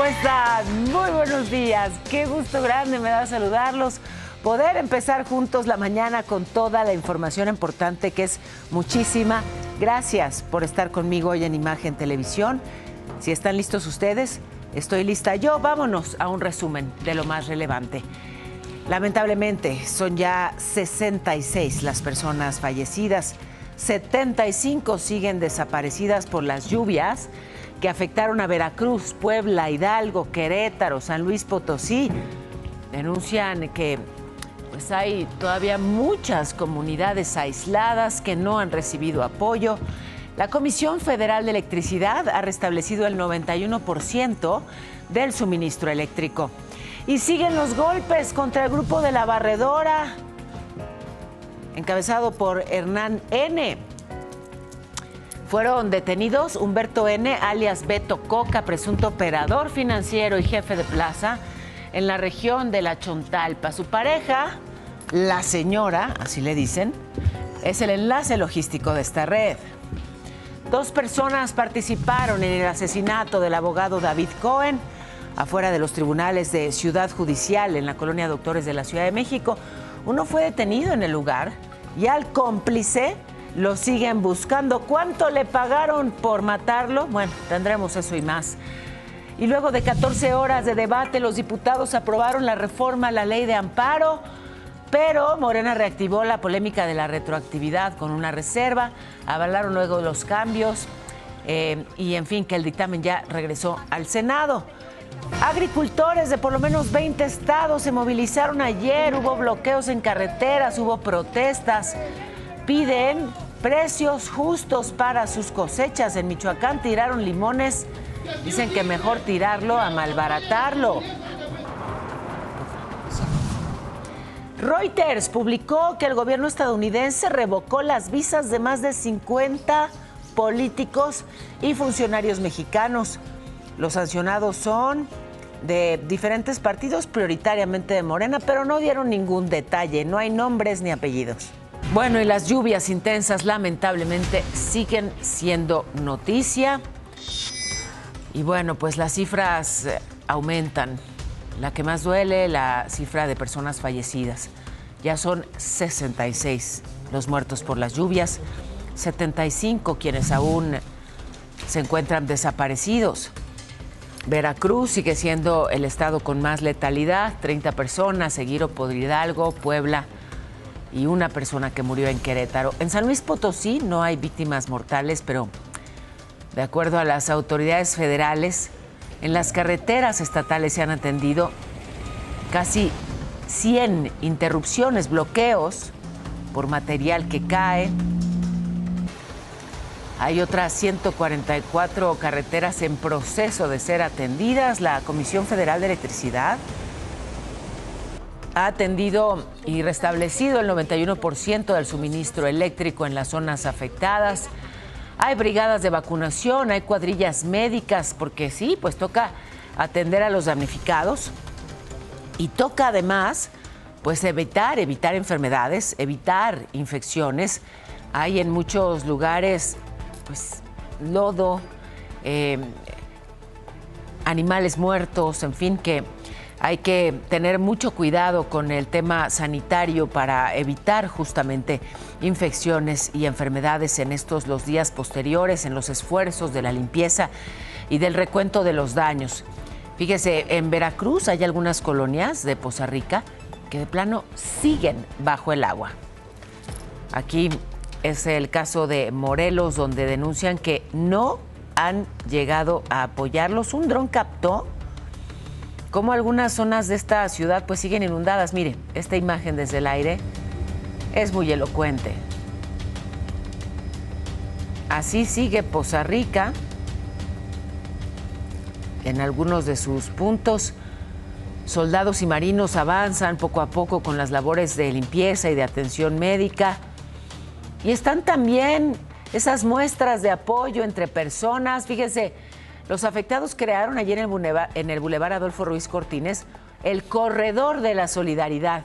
están? Muy buenos días. Qué gusto grande me da saludarlos. Poder empezar juntos la mañana con toda la información importante, que es muchísima. Gracias por estar conmigo hoy en Imagen Televisión. Si están listos ustedes, estoy lista yo. Vámonos a un resumen de lo más relevante. Lamentablemente, son ya 66 las personas fallecidas. 75 siguen desaparecidas por las lluvias que afectaron a Veracruz, Puebla, Hidalgo, Querétaro, San Luis Potosí. Denuncian que hay todavía muchas comunidades aisladas que no han recibido apoyo. La Comisión Federal de Electricidad ha restablecido el 91% del suministro eléctrico. Y siguen los golpes contra el grupo de La Barredora, encabezado por Hernán N. Fueron detenidos Humberto N., alias Beto Coca, presunto operador financiero y jefe de plaza en la región de La Chontalpa. Su pareja, la señora, así le dicen, es el enlace logístico de esta red. 2 personas participaron en el asesinato del abogado David Cohen afuera de los tribunales de Ciudad Judicial en la colonia Doctores de la Ciudad de México. Uno fue detenido en el lugar y al cómplice lo siguen buscando. ¿Cuánto le pagaron por matarlo? Bueno, tendremos eso y más. Y luego de 14 horas de debate, los diputados aprobaron la reforma a la ley de amparo, pero Morena reactivó la polémica de la retroactividad con una reserva. Avalaron luego los cambios y, en fin, que el dictamen ya regresó al Senado. Agricultores de por lo menos 20 estados se movilizaron ayer. Hubo bloqueos en carreteras, hubo protestas. Piden precios justos para sus cosechas. En Michoacán tiraron limones. Dicen que mejor tirarlo a malbaratarlo. Reuters publicó que el gobierno estadounidense revocó las visas de más de 50 políticos y funcionarios mexicanos. Los sancionados son de diferentes partidos, prioritariamente de Morena, pero no dieron ningún detalle. No hay nombres ni apellidos. Bueno, y las lluvias intensas lamentablemente siguen siendo noticia. Y bueno, pues las cifras aumentan. La que más duele, la cifra de personas fallecidas. Ya son 66 los muertos por las lluvias, 75 quienes aún se encuentran desaparecidos. Veracruz sigue siendo el estado con más letalidad, 30 personas, seguido por Hidalgo, Puebla y una persona que murió en Querétaro. En San Luis Potosí no hay víctimas mortales, pero de acuerdo a las autoridades federales, en las carreteras estatales se han atendido casi 100 interrupciones, bloqueos por material que cae. Hay otras 144 carreteras en proceso de ser atendidas. La Comisión Federal de Electricidad ha atendido y restablecido el 91% del suministro eléctrico en las zonas afectadas. Hay brigadas de vacunación, hay cuadrillas médicas, porque sí, pues toca atender a los damnificados y toca además, pues evitar enfermedades, evitar infecciones. Hay en muchos lugares, pues, lodo, animales muertos, en fin, que hay que tener mucho cuidado con el tema sanitario para evitar justamente infecciones y enfermedades en los días posteriores, en los esfuerzos de la limpieza y del recuento de los daños. Fíjese, en Veracruz hay algunas colonias de Poza Rica que de plano siguen bajo el agua. Aquí es el caso de Morelos, donde denuncian que no han llegado a apoyarlos. Un dron captó cómo algunas zonas de esta ciudad pues siguen inundadas. Mire, esta imagen desde el aire es muy elocuente. Así sigue Poza Rica en algunos de sus puntos. Soldados y marinos avanzan poco a poco con las labores de limpieza y de atención médica. Y están también esas muestras de apoyo entre personas. Fíjense, los afectados crearon ayer en el Boulevard Adolfo Ruiz Cortines el Corredor de la Solidaridad.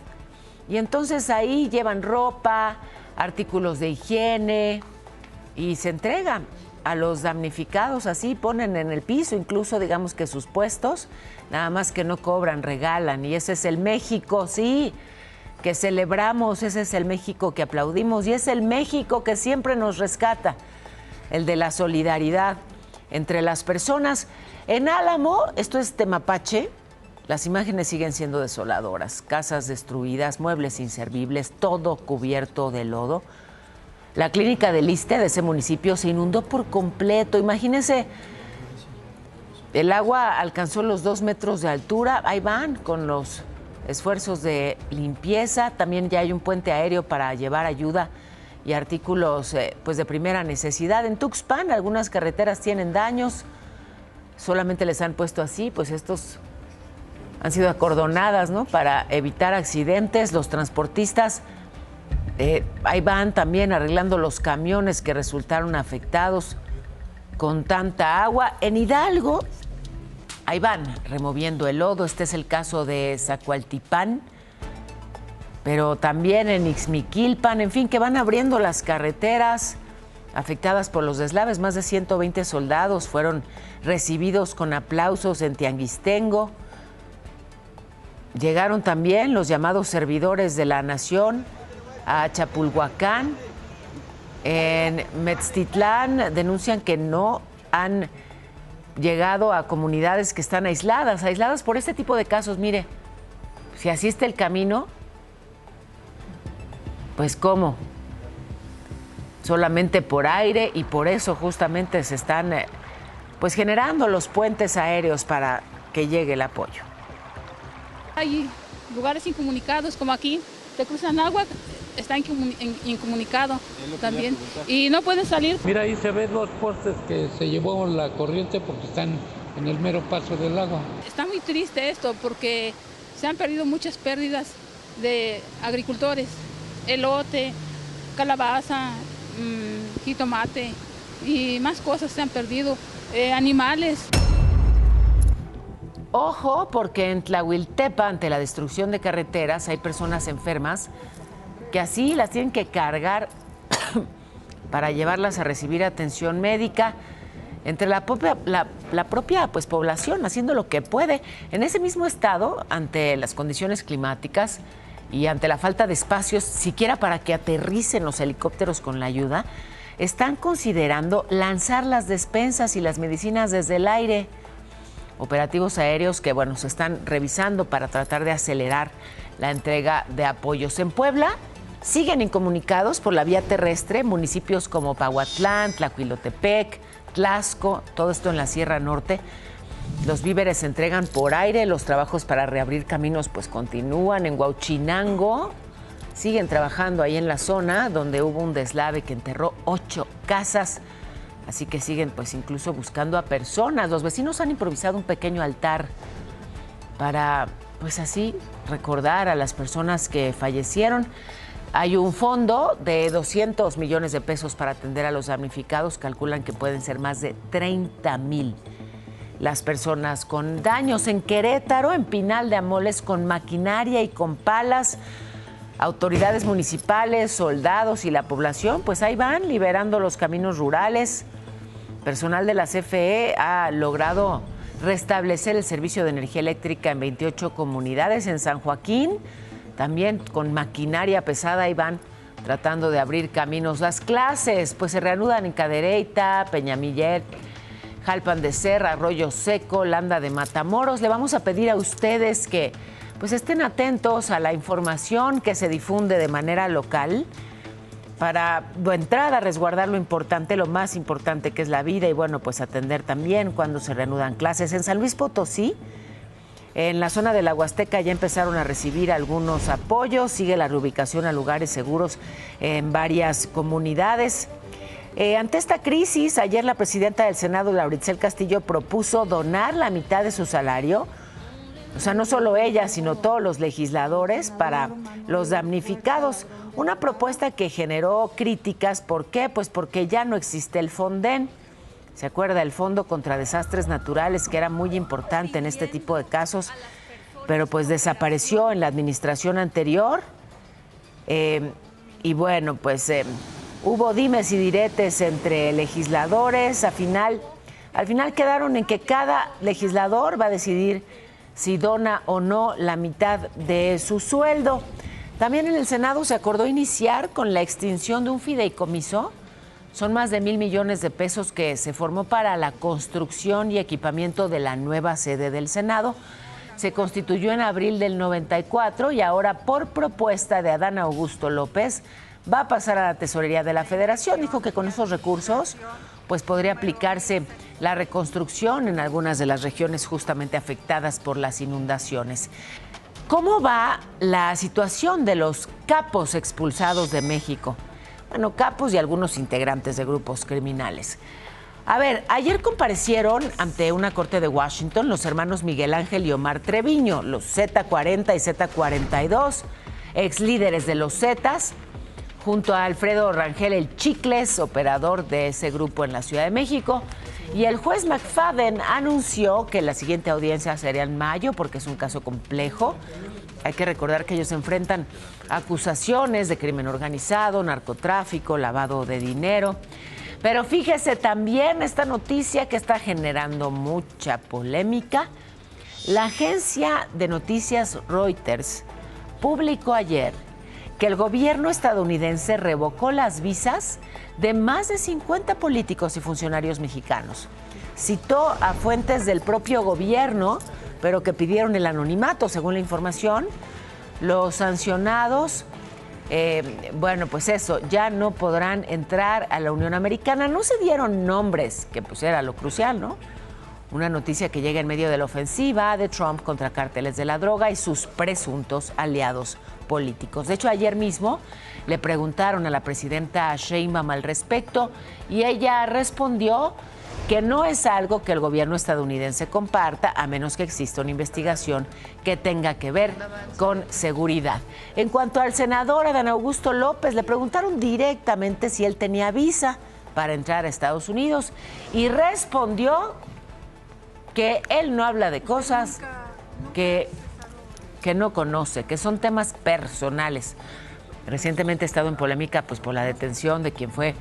Y entonces ahí llevan ropa, artículos de higiene y se entregan a los damnificados, así ponen en el piso, incluso digamos que sus puestos, nada más que no cobran, regalan. Y ese es el México, sí, que celebramos, ese es el México que aplaudimos y es el México que siempre nos rescata, el de la solidaridad entre las personas. En Álamo, esto es Temapache, las imágenes siguen siendo desoladoras, casas destruidas, muebles inservibles, todo cubierto de lodo. La clínica del Iste de ese municipio se inundó por completo. Imagínense, el agua alcanzó los 2 metros de altura. Ahí van con los esfuerzos de limpieza. También ya hay un puente aéreo para llevar ayuda y artículos pues de primera necesidad. En Tuxpan algunas carreteras tienen daños. Solamente les han puesto así, pues estos han sido acordonadas, ¿no? Para evitar accidentes. Los transportistas ahí van también arreglando los camiones que resultaron afectados con tanta agua. En Hidalgo, ahí van removiendo el lodo. Este es el caso de Zacualtipán, pero también en Ixmiquilpan, en fin, que van abriendo las carreteras afectadas por los deslaves. Más de 120 soldados fueron recibidos con aplausos en Tianguistengo. Llegaron también los llamados servidores de la nación a Chapulhuacán. En Metztitlán denuncian que no han llegado a comunidades que están aisladas por este tipo de casos. Mire, si así está el camino, pues ¿cómo? Solamente por aire, y por eso justamente se están pues generando los puentes aéreos para que llegue el apoyo. Hay lugares incomunicados como aquí, te cruzan agua, está incomunicado también y no pueden salir. Mira, ahí se ven los postes que se llevó la corriente porque están en el mero paso del agua. Está muy triste esto porque se han perdido muchas pérdidas de agricultores, elote, calabaza, jitomate y más cosas se han perdido, animales. Ojo, porque en Tlahuiltepa, ante la destrucción de carreteras, hay personas enfermas que así las tienen que cargar para llevarlas a recibir atención médica. Entre la propia pues, población, haciendo lo que puede. En ese mismo estado, ante las condiciones climáticas y ante la falta de espacios, siquiera para que aterricen los helicópteros con la ayuda, están considerando lanzar las despensas y las medicinas desde el aire. Operativos aéreos que, bueno, se están revisando para tratar de acelerar la entrega de apoyos. En Puebla siguen incomunicados por la vía terrestre municipios como Pahuatlán, Tlahuilotepec, Tlaxco, todo esto en la Sierra Norte. Los víveres se entregan por aire, los trabajos para reabrir caminos pues continúan. En Huauchinango siguen trabajando ahí en la zona donde hubo un deslave que enterró 8 casas. Así que siguen pues incluso buscando a personas. Los vecinos han improvisado un pequeño altar para pues así recordar a las personas que fallecieron. Hay un fondo de 200 millones de pesos para atender a los damnificados. Calculan que pueden ser más de 30,000 las personas con daños. En Querétaro, en Pinal de Amoles, con maquinaria y con palas, autoridades municipales, soldados y la población, pues ahí van liberando los caminos rurales. Personal de la CFE ha logrado restablecer el servicio de energía eléctrica en 28 comunidades. En San Joaquín, también con maquinaria pesada, ahí van tratando de abrir caminos. Las clases pues se reanudan en Cadereyta, Peñamillet, Jalpan de Serra, Arroyo Seco, Landa de Matamoros. Le vamos a pedir a ustedes que pues estén atentos a la información que se difunde de manera local para, de entrada, resguardar lo importante, lo más importante que es la vida y, bueno, pues atender también cuando se reanudan clases. En San Luis Potosí, en la zona de la Huasteca, ya empezaron a recibir algunos apoyos. Sigue la reubicación a lugares seguros en varias comunidades. Ante esta crisis, ayer la presidenta del Senado, Lauritzel Castillo, propuso donar la mitad de su salario, o sea, no solo ella, sino todos los legisladores, para los damnificados. Una propuesta que generó críticas. ¿Por qué? Pues porque ya no existe el Fonden. ¿Se acuerda? El Fondo contra Desastres Naturales, que era muy importante en este tipo de casos, pero pues desapareció en la administración anterior. Y bueno, pues Hubo dimes y diretes entre legisladores. Al final quedaron en que cada legislador va a decidir si dona o no la mitad de su sueldo. También en el Senado se acordó iniciar con la extinción de un fideicomiso. Son más de 1,000 millones de pesos que se formó para la construcción y equipamiento de la nueva sede del Senado. Se constituyó en abril del 94 y ahora, por propuesta de Adán Augusto López, va a pasar a la Tesorería de la Federación. Dijo que con esos recursos pues podría aplicarse la reconstrucción en algunas de las regiones justamente afectadas por las inundaciones. ¿Cómo va la situación de los capos expulsados de México? Bueno, capos y algunos integrantes de grupos criminales. A ver, ayer comparecieron ante una corte de Washington los hermanos Miguel Ángel y Omar Treviño, los Z40 y Z42, ex líderes de los Zetas, junto a Alfredo Rangel el Chicles, operador de ese grupo en la Ciudad de México. Y el juez McFadden anunció que la siguiente audiencia sería en mayo porque es un caso complejo. Hay que recordar que ellos enfrentan acusaciones de crimen organizado, narcotráfico, lavado de dinero. Pero fíjese también esta noticia que está generando mucha polémica. La agencia de noticias Reuters publicó ayer que el gobierno estadounidense revocó las visas de más de 50 políticos y funcionarios mexicanos. Citó a fuentes del propio gobierno, pero que pidieron el anonimato. Según la información, los sancionados, bueno, pues eso, ya no podrán entrar a la Unión Americana. No se dieron nombres, que pues era lo crucial, ¿no? Una noticia que llega en medio de la ofensiva de Trump contra cárteles de la droga y sus presuntos aliados políticos. De hecho, ayer mismo le preguntaron a la presidenta Sheinbaum al respecto y ella respondió que no es algo que el gobierno estadounidense comparta a menos que exista una investigación que tenga que ver con seguridad. En cuanto al senador Adán Augusto López, le preguntaron directamente si él tenía visa para entrar a Estados Unidos y respondió que él no habla de cosas que no conoce, que son temas personales. Recientemente ha estado en polémica pues por la detención de quien fue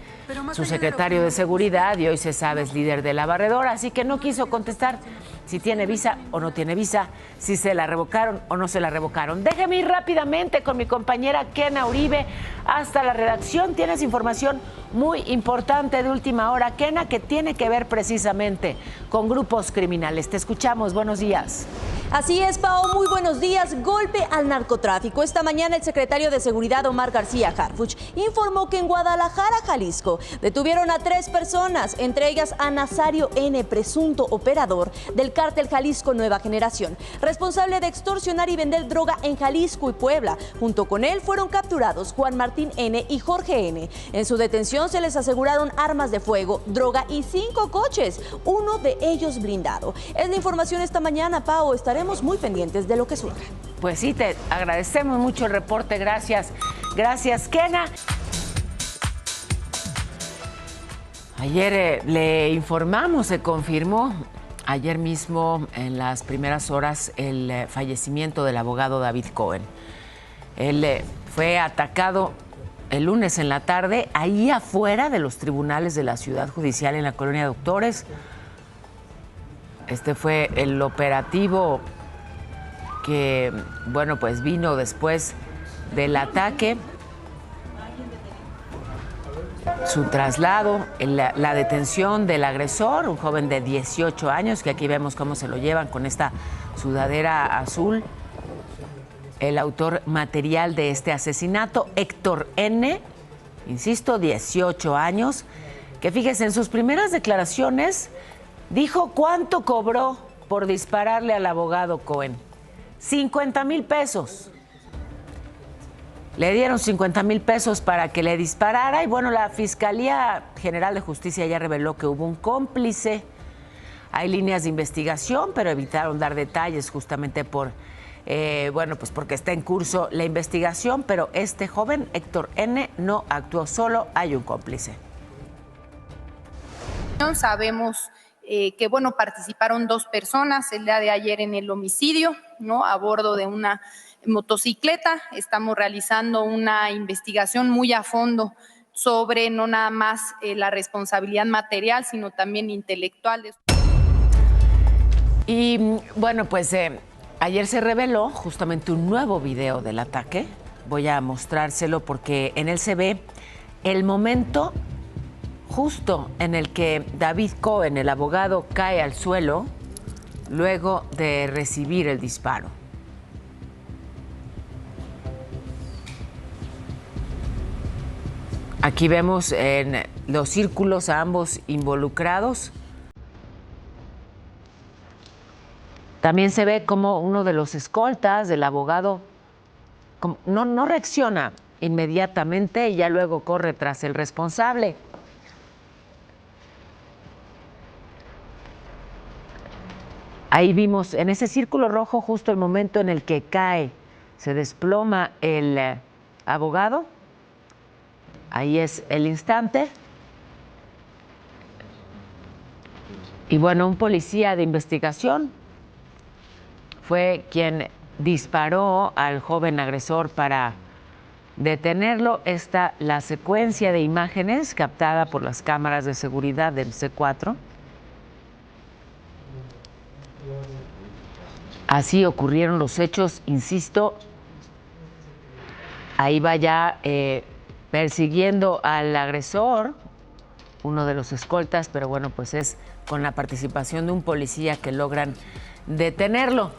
su secretario de seguridad y hoy se sabe es líder de la barredora, así que no quiso contestar si tiene visa o no tiene visa, si se la revocaron o no se la revocaron. Déjeme ir rápidamente con mi compañera Kena Uribe hasta la redacción. Tienes información muy importante de última hora, Kena, que tiene que ver precisamente con grupos criminales. Te escuchamos, buenos días. Así es, Pao, muy buenos días. Golpe al narcotráfico. Esta mañana el secretario de Seguridad, Omar García Harfuch, informó que en Guadalajara, Jalisco, detuvieron a 3 personas, entre ellas a Nazario N., presunto operador del cártel Jalisco Nueva Generación, responsable de extorsionar y vender droga en Jalisco y Puebla. Junto con él fueron capturados Juan Martín N. y Jorge N. En su detención se les aseguraron armas de fuego, droga y 5 coches, uno de ellos blindado. Es la información esta mañana, Pao. Estaremos muy pendientes de lo que surja. Pues sí, te agradecemos mucho el reporte. Gracias. Gracias, Kena. Ayer le informamos, se confirmó ayer mismo en las primeras horas el fallecimiento del abogado David Cohen. Él fue atacado el lunes en la tarde ahí afuera de los tribunales de la Ciudad Judicial en la Colonia Doctores. Este fue el operativo que, bueno, pues vino después del ataque. Su traslado, la detención del agresor, un joven de 18 años, que aquí vemos cómo se lo llevan con esta sudadera azul. El autor material de este asesinato, Héctor N., insisto, 18 años, que fíjese, en sus primeras declaraciones dijo cuánto cobró por dispararle al abogado Cohen. 50,000 pesos. Le dieron 50,000 pesos para que le disparara y bueno, la Fiscalía General de Justicia ya reveló que hubo un cómplice. Hay líneas de investigación, pero evitaron dar detalles justamente por, bueno, pues porque está en curso la investigación, pero este joven, Héctor N., no actuó solo, hay un cómplice. Sabemos que, bueno, participaron 2 personas el día de ayer en el homicidio, ¿no? A bordo de una motocicleta. Estamos realizando una investigación muy a fondo sobre no nada más la responsabilidad material, sino también intelectual. Y bueno, pues ayer se reveló justamente un nuevo video del ataque. Voy a mostrárselo porque en él se ve el momento justo en el que David Cohen, el abogado, cae al suelo luego de recibir el disparo. Aquí vemos en los círculos a ambos involucrados. También se ve como uno de los escoltas del abogado no reacciona inmediatamente y ya luego corre tras el responsable. Ahí vimos en ese círculo rojo justo el momento en el que cae, se desploma el abogado. Ahí es el instante. Y bueno, un policía de investigación fue quien disparó al joven agresor para detenerlo. Está la secuencia de imágenes captada por las cámaras de seguridad del C4. Así ocurrieron los hechos, insisto. Ahí va ya persiguiendo al agresor, uno de los escoltas, pero bueno, pues es con la participación de un policía que logran detenerlo.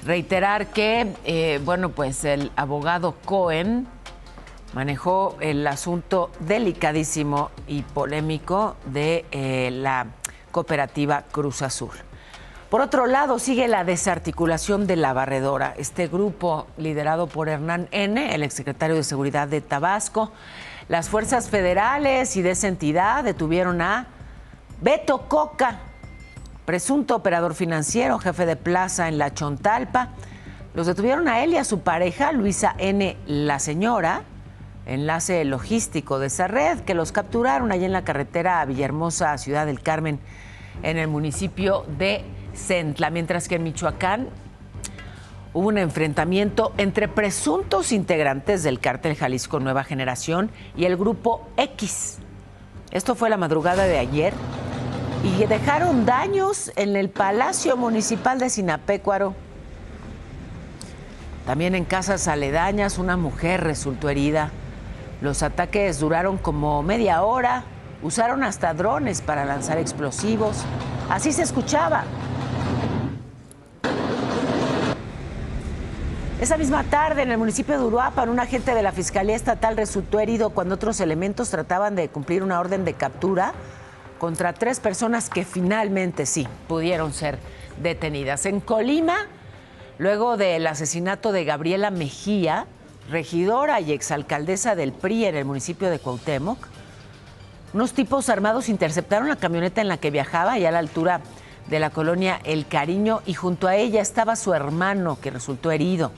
Reiterar que, bueno, pues el abogado Cohen manejó el asunto delicadísimo y polémico de la cooperativa Cruz Azul. Por otro lado, sigue la desarticulación de la barredora. Este grupo, liderado por Hernán N., el exsecretario de Seguridad de Tabasco, las fuerzas federales y de esa entidad detuvieron a Beto Coca, presunto operador financiero, jefe de plaza en La Chontalpa. Los detuvieron a él y a su pareja, Luisa N., la señora, enlace logístico de esa red, que los capturaron allí en la carretera a Villahermosa, a Ciudad del Carmen, en el municipio de Centla, mientras que en Michoacán hubo un enfrentamiento entre presuntos integrantes del cártel Jalisco Nueva Generación y el Grupo X. Esto fue la madrugada de ayer y dejaron daños en el Palacio Municipal de Sinapecuaro. También en casas aledañas una mujer resultó herida. Los ataques duraron como media hora, usaron hasta drones para lanzar explosivos. Así se escuchaba. Esa misma tarde, en el municipio de Uruapan, un agente de la Fiscalía Estatal resultó herido cuando otros elementos trataban de cumplir una orden de captura contra 3 personas que finalmente sí pudieron ser detenidas. En Colima, luego del asesinato de Gabriela Mejía, regidora y exalcaldesa del PRI en el municipio de Cuauhtémoc, unos tipos armados interceptaron la camioneta en la que viajaba y a la altura de la colonia El Cariño, y junto a ella estaba su hermano, que resultó herido.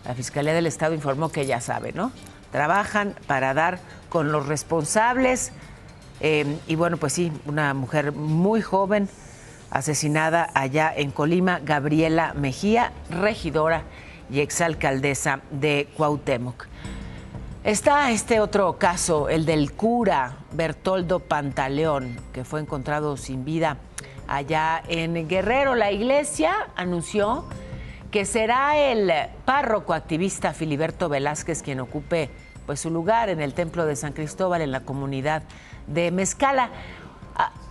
La Fiscalía del Estado informó que ya sabe, ¿no? Trabajan para dar con los responsables. Y bueno, pues sí, una mujer muy joven asesinada allá en Colima, Gabriela Mejía, regidora y exalcaldesa de Cuauhtémoc. Está este otro caso, el del cura Bertoldo Pantaleón, que fue encontrado sin vida allá en Guerrero. La iglesia anunció que será el párroco activista Filiberto Velázquez quien ocupe pues su lugar en el templo de San Cristóbal en la comunidad de Mezcala.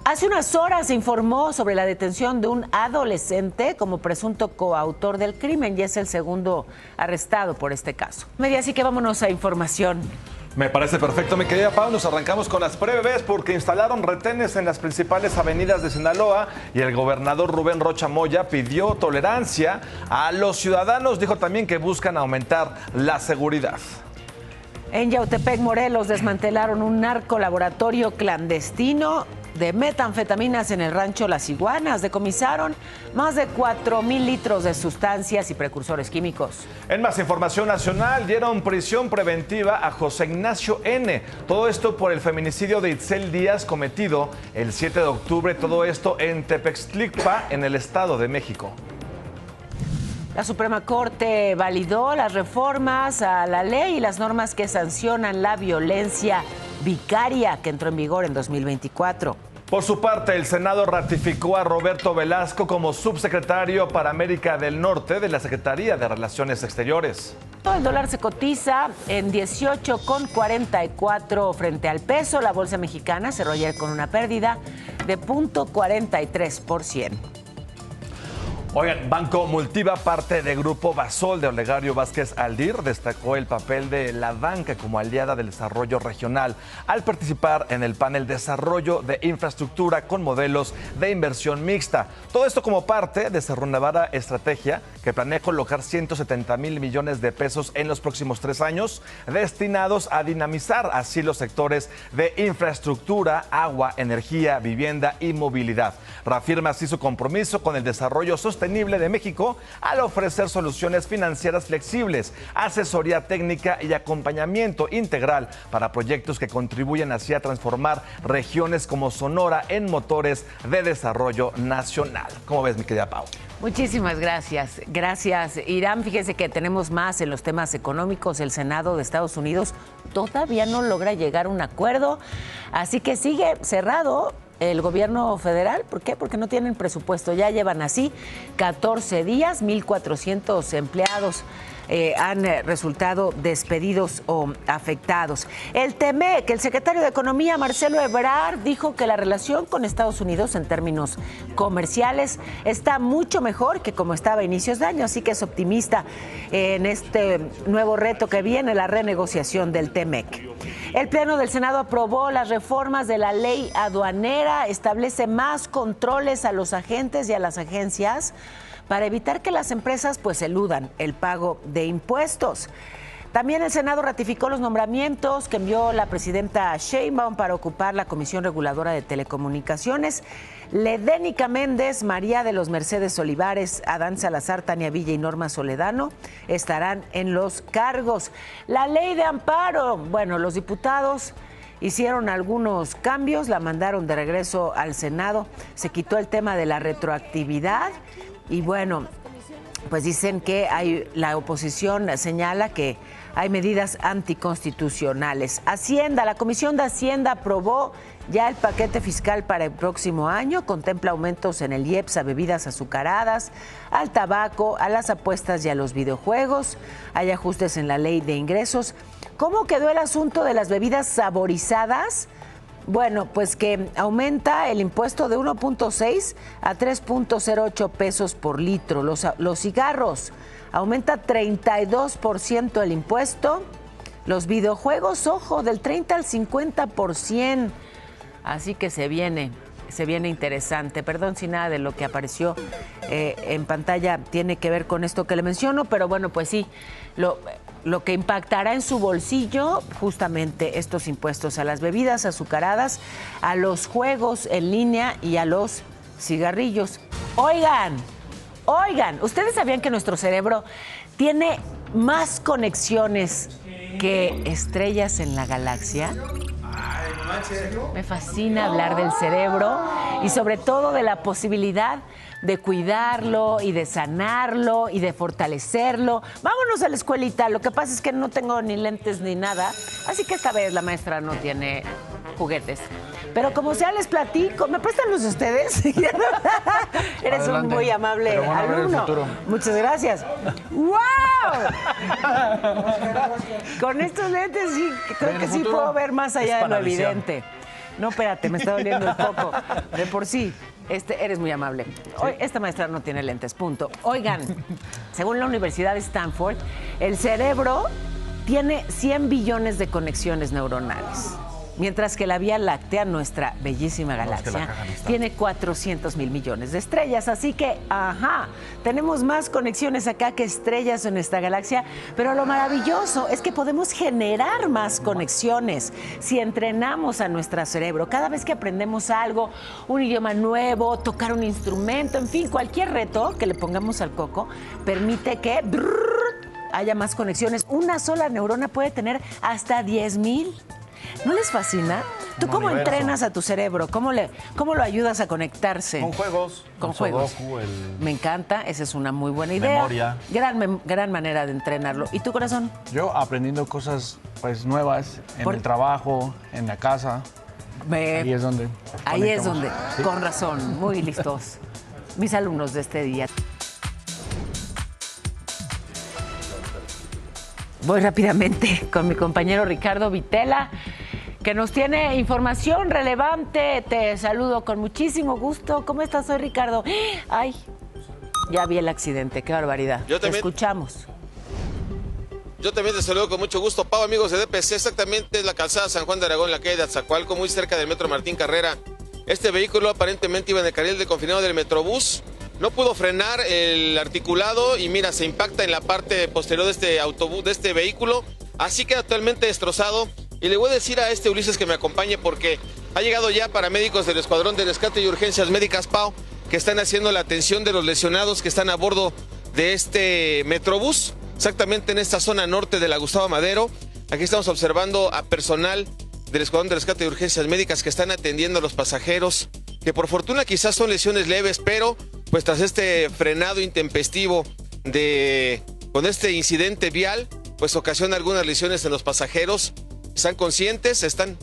Hace unas horas se informó sobre la detención de un adolescente como presunto coautor del crimen y es el segundo arrestado por este caso. Así que vámonos a información. Me parece perfecto, mi querida Pau. Nos arrancamos con las breves porque instalaron retenes en las principales avenidas de Sinaloa y el gobernador Rubén Rocha Moya pidió tolerancia a los ciudadanos. Dijo también que buscan aumentar la seguridad. En Yautepec, Morelos, desmantelaron un narcolaboratorio clandestino de metanfetaminas en el rancho Las Iguanas. Decomisaron más de 4,000 litros de sustancias y precursores químicos. En más información nacional, dieron prisión preventiva a José Ignacio N. Todo esto por el feminicidio de Itzel Díaz cometido el 7 de octubre. Todo esto en Tepextlipa, en el Estado de México. La Suprema Corte validó las reformas a la ley y las normas que sancionan la violencia vicaria que entró en vigor en 2024. Por su parte, el Senado ratificó a Roberto Velasco como subsecretario para América del Norte de la Secretaría de Relaciones Exteriores. El dólar se cotiza en 18,44 frente al peso. La bolsa mexicana cerró ayer con una pérdida de 0.43%. Oigan, Banco Multiva, parte del grupo Basol de Olegario Vázquez Aldir, destacó el papel de la banca como aliada del desarrollo regional al participar en el panel Desarrollo de Infraestructura con modelos de inversión mixta. Todo esto como parte de su renovada estrategia que planea colocar 170,000 millones de pesos en los próximos 3 años, destinados a dinamizar así los sectores de infraestructura, agua, energía, vivienda y movilidad. Reafirma así su compromiso con el desarrollo sostenible de México al ofrecer soluciones financieras flexibles, asesoría técnica y acompañamiento integral para proyectos que contribuyen así a transformar regiones como Sonora en motores de desarrollo nacional. ¿Cómo ves, mi querida Pau? Muchísimas gracias. Gracias, Irán. Fíjese que tenemos más en los temas económicos. El Senado de Estados Unidos todavía no logra llegar a un acuerdo, así que sigue cerrado el gobierno federal. ¿Por qué? Porque no tienen presupuesto. Ya llevan así 14 días, 1,400 empleados han resultado despedidos o afectados. El TEMEC, el secretario de Economía, Marcelo Ebrard, dijo que la relación con Estados Unidos en términos comerciales está mucho mejor que como estaba a inicios de año, así que es optimista en este nuevo reto que viene, la renegociación del TEMEC. El Pleno del Senado aprobó las reformas de la ley aduanera, establece más controles a los agentes y a las agencias para evitar que las empresas eludan el pago de impuestos. También el Senado ratificó los nombramientos que envió la presidenta Sheinbaum para ocupar la Comisión Reguladora de Telecomunicaciones. Ledénica Méndez, María de los Mercedes Olivares, Adán Salazar, Tania Villa y Norma Soledano estarán en los cargos. La ley de amparo, los diputados hicieron algunos cambios, la mandaron de regreso al Senado, se quitó el tema de la retroactividad y dicen que la oposición señala que hay medidas anticonstitucionales. Hacienda, la Comisión de Hacienda aprobó ya el paquete fiscal para el próximo año, contempla aumentos en el IEPS a bebidas azucaradas, al tabaco, a las apuestas y a los videojuegos, hay ajustes en la ley de ingresos. ¿Cómo quedó el asunto de las bebidas saborizadas? Que aumenta el impuesto de 1.6 a 3.08 pesos por litro. Los cigarros, aumenta 32% el impuesto. Los videojuegos, del 30 al 50%. Así que se viene interesante. Perdón si nada de lo que apareció en pantalla tiene que ver con esto que le menciono, pero sí, lo que impactará en su bolsillo justamente estos impuestos a las bebidas azucaradas, a los juegos en línea y a los cigarrillos. Oigan, ¿ustedes sabían que nuestro cerebro tiene más conexiones que estrellas en la galaxia? Me fascina hablar del cerebro y sobre todo de la posibilidad de cuidarlo y de sanarlo y de fortalecerlo. Vámonos a la escuelita. Lo que pasa es que no tengo ni lentes ni nada, así que esta vez la maestra no tiene juguetes. Pero como sea, les platico. ¿Me prestan los de ustedes? Eres adelante. Un muy amable alumno. Muchas gracias. ¡Wow! Con estos lentes sí, creo que sí puedo ver más allá de lo evidente. No, espérate, me está doliendo el coco. De por sí, eres muy amable. Hoy, esta maestra no tiene lentes, punto. Oigan, según la Universidad de Stanford, el cerebro tiene 100 billones de conexiones neuronales. Mientras que la Vía Láctea, nuestra bellísima galaxia, tiene 400,000 millones de estrellas. Así que, tenemos más conexiones acá que estrellas en esta galaxia. Pero lo maravilloso es que podemos generar más conexiones si entrenamos a nuestro cerebro. Cada vez que aprendemos algo, un idioma nuevo, tocar un instrumento, en fin, cualquier reto que le pongamos al coco, permite que haya más conexiones. Una sola neurona puede tener hasta 10,000. ¿No les fascina? ¿Tú cómo universo. entrenas a tu cerebro? ¿Cómo lo ayudas a conectarse? Con juegos. Con el juegos. Sudoku, Me encanta, esa es una muy buena idea. Memoria. Gran manera de entrenarlo. ¿Y tu corazón? Yo aprendiendo cosas pues nuevas en Por- el trabajo, en la casa. Ahí es donde Ahí es conectamos. donde, con razón, muy listos. Mis alumnos de este día. Voy rápidamente con mi compañero Ricardo Vitela, que nos tiene información relevante. Te saludo con muchísimo gusto. ¿Cómo estás hoy, Ricardo? Ay, ya vi el accidente, qué barbaridad. Yo también. Te escuchamos. Yo también te saludo con mucho gusto, Pau, amigos de DPC. Exactamente es la calzada San Juan de Aragón, la calle de Atzacoalco, muy cerca del metro Martín Carrera. Este vehículo aparentemente iba en el carril de confinado del Metrobús. No pudo frenar el articulado y mira, se impacta en la parte posterior de este autobús, de este vehículo. Así queda totalmente destrozado. Y le voy a decir a este Ulises que me acompañe porque ha llegado ya paramédicos del Escuadrón de Rescate y Urgencias Médicas, Pau, que están haciendo la atención de los lesionados que están a bordo de este Metrobús, exactamente en esta zona norte de la Gustavo Madero. Aquí estamos observando a personal del Escuadrón de Rescate y Urgencias Médicas que están atendiendo a los pasajeros, que por fortuna quizás son lesiones leves, pero pues tras este frenado intempestivo con este incidente vial, pues ocasiona algunas lesiones en los pasajeros. Están conscientes, están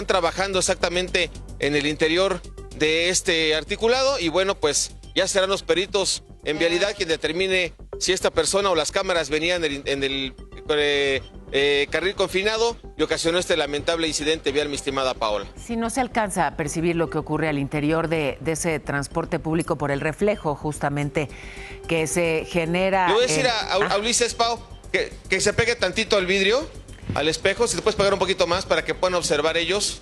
trabajando exactamente en el interior de este articulado y bueno, pues ya serán los peritos en vialidad quien determine si esta persona o las cámaras venían en el carril confinado y ocasionó este lamentable incidente vial, mi estimada Paola. Si no se alcanza a percibir lo que ocurre al interior de ese transporte público por el reflejo justamente que se genera... Le voy a decir a Ulises, Pau, que se pegue tantito al vidrio, al espejo, si te puedes pegar un poquito más para que puedan observar ellos.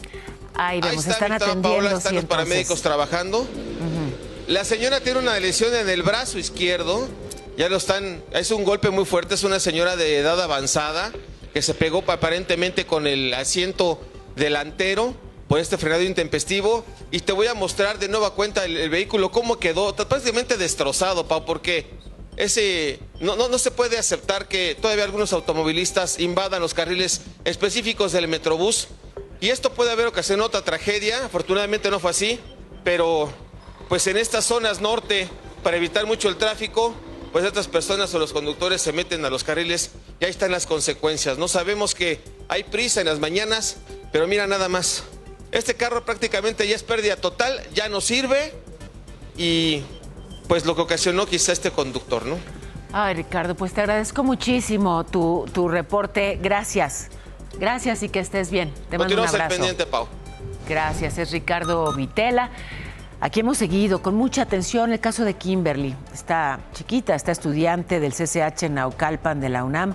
Ahí vemos, está, están mi estimada atendiendo. Paola, están los paramédicos trabajando. La señora tiene una lesión en el brazo izquierdo. Es un golpe muy fuerte, es una señora de edad avanzada que se pegó aparentemente con el asiento delantero por este frenado intempestivo. Y te voy a mostrar de nueva cuenta el vehículo cómo quedó prácticamente destrozado, Pau, porque no se puede aceptar que todavía algunos automovilistas invadan los carriles específicos del Metrobús. Y esto puede haber ocasionado otra tragedia. Afortunadamente no fue así, pero pues en estas zonas norte, para evitar mucho el tráfico, pues estas personas o los conductores se meten a los carriles y ahí están las consecuencias. No sabemos que hay prisa en las mañanas, pero mira nada más. Este carro prácticamente ya es pérdida total, ya no sirve y pues lo que ocasionó quizá este conductor, ¿no? Ay, Ricardo, pues te agradezco muchísimo tu reporte. Gracias. Gracias y que estés bien. Te mando un Continuamos al abrazo. pendiente, Pau. Gracias, es Ricardo Vitela. Aquí hemos seguido con mucha atención el caso de Kimberly, esta chiquita, esta estudiante del CCH en Naucalpan de la UNAM,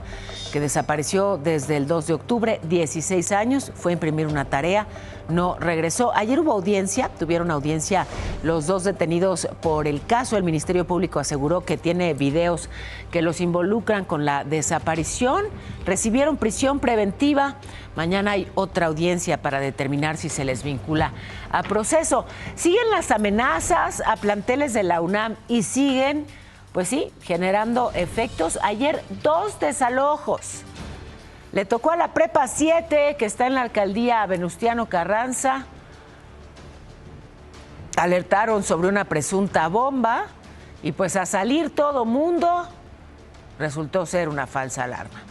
que desapareció desde el 2 de octubre, 16 años, fue a imprimir una tarea, no regresó. Ayer hubo audiencia, tuvieron audiencia los dos detenidos por el caso. El Ministerio Público aseguró que tiene videos que los involucran con la desaparición. Recibieron prisión preventiva. Mañana hay otra audiencia para determinar si se les vincula a proceso. Siguen las amenazas a planteles de la UNAM y siguen, pues sí, generando efectos. Ayer 2 desalojos. Le tocó a la Prepa 7, que está en la alcaldía Venustiano Carranza. Alertaron sobre una presunta bomba y pues a salir todo mundo resultó ser una falsa alarma.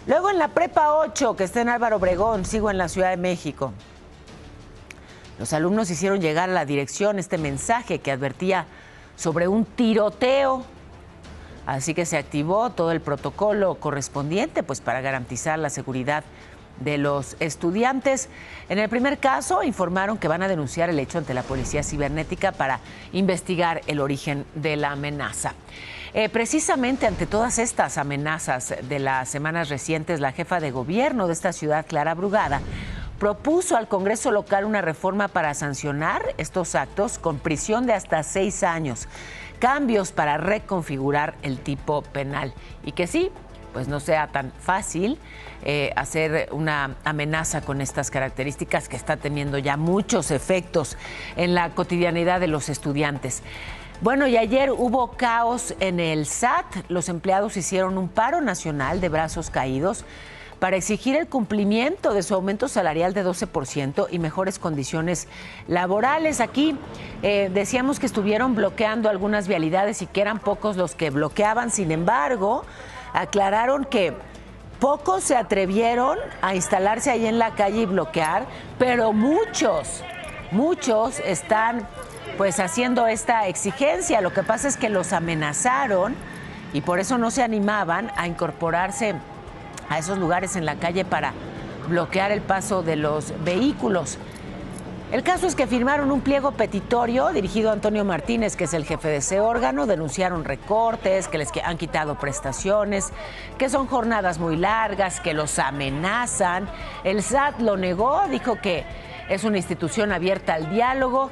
Luego en la Prepa 8, que está en Álvaro Obregón, sigo en la Ciudad de México. Los alumnos hicieron llegar a la dirección este mensaje que advertía sobre un tiroteo. Así que se activó todo el protocolo correspondiente pues, para garantizar la seguridad de los estudiantes. En el primer caso, informaron que van a denunciar el hecho ante la Policía Cibernética para investigar el origen de la amenaza. Precisamente ante todas estas amenazas de las semanas recientes, la jefa de gobierno de esta ciudad, Clara Brugada, propuso al Congreso local una reforma para sancionar estos actos con prisión de hasta 6 años. Cambios para reconfigurar el tipo penal y que sí, pues no sea tan fácil hacer una amenaza con estas características que está teniendo ya muchos efectos en la cotidianidad de los estudiantes. Bueno, y ayer hubo caos en el SAT. Los empleados hicieron un paro nacional de brazos caídos para exigir el cumplimiento de su aumento salarial de 12% y mejores condiciones laborales. Aquí decíamos que estuvieron bloqueando algunas vialidades y que eran pocos los que bloqueaban. Sin embargo, aclararon que pocos se atrevieron a instalarse ahí en la calle y bloquear, pero muchos están pues haciendo esta exigencia. Lo que pasa es que los amenazaron y por eso no se animaban a incorporarse a esos lugares en la calle para bloquear el paso de los vehículos. El caso es que firmaron un pliego petitorio dirigido a Antonio Martínez, que es el jefe de ese órgano. Denunciaron recortes, que les han quitado prestaciones, que son jornadas muy largas, que los amenazan. El SAT lo negó, dijo que es una institución abierta al diálogo.